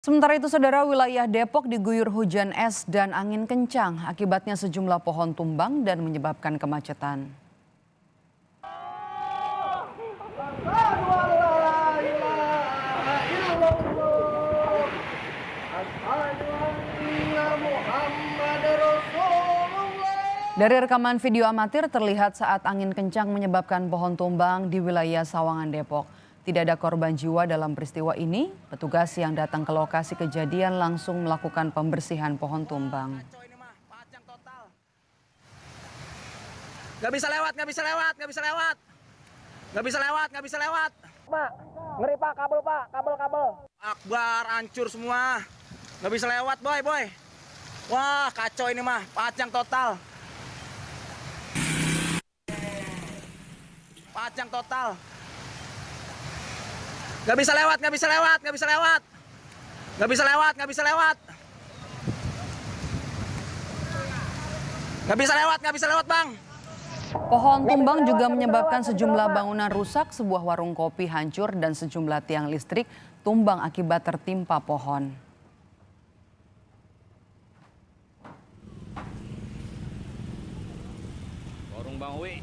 Sementara itu, saudara, wilayah Depok diguyur hujan es dan angin kencang. Akibatnya sejumlah pohon tumbang dan menyebabkan kemacetan. Dari rekaman video amatir terlihat saat angin kencang menyebabkan pohon tumbang di wilayah Sawangan, Depok. Tidak ada korban jiwa dalam peristiwa ini. Petugas yang datang ke lokasi kejadian langsung melakukan pembersihan pohon tumbang. Gak bisa lewat. Pak, ngeri Pak, kabel. Akbar, hancur semua. Gak bisa lewat, boy. Wah, kacau ini mah, pacang total. Gak bisa lewat. Bang. Pohon tumbang juga menyebabkan sejumlah bangunan rusak, sebuah warung kopi hancur dan sejumlah tiang listrik tumbang akibat tertimpa pohon. Warung Bang Wi.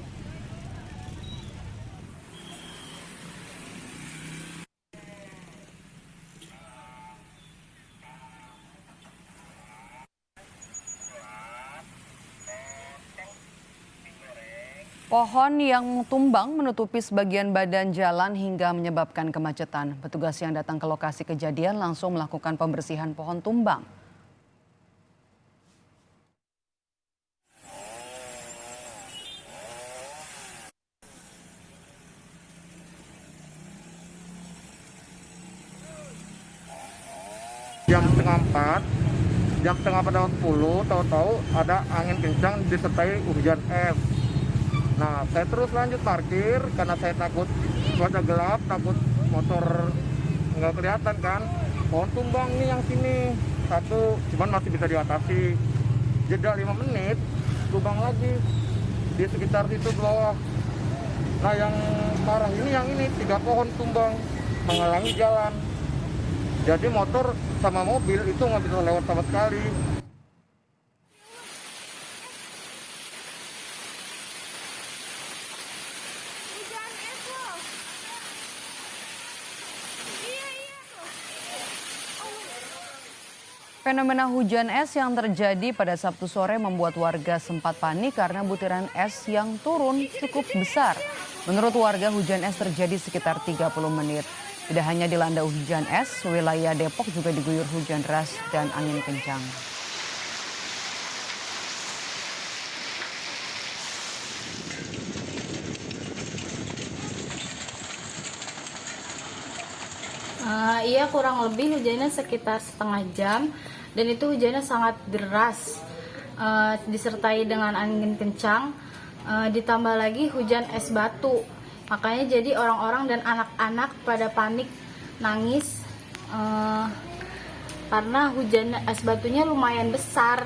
Pohon yang tumbang menutupi sebagian badan jalan hingga menyebabkan kemacetan. Petugas yang datang ke lokasi kejadian langsung melakukan pembersihan pohon tumbang. Jam setengah 10, tahu-tahu ada angin kencang disertai hujan es. Nah, saya terus lanjut parkir karena saya takut cuaca gelap, takut motor nggak kelihatan kan. Pohon tumbang nih yang sini satu, cuman masih bisa diatasi. Jeda 5 menit, tumbang lagi di sekitar situ bawah. Nah, yang parah ini 3 pohon tumbang menghalangi jalan. Jadi motor sama mobil itu nggak bisa lewat sama sekali. Fenomena hujan es yang terjadi pada Sabtu sore membuat warga sempat panik karena butiran es yang turun cukup besar. Menurut warga, hujan es terjadi sekitar 30 menit. Tidak hanya dilanda hujan es, wilayah Depok juga diguyur hujan deras dan angin kencang. Iya, kurang lebih hujannya sekitar setengah jam dan itu hujannya sangat deras, disertai dengan angin kencang, ditambah lagi hujan es batu. Makanya jadi orang-orang dan anak-anak pada panik nangis karena hujan es batunya lumayan besar.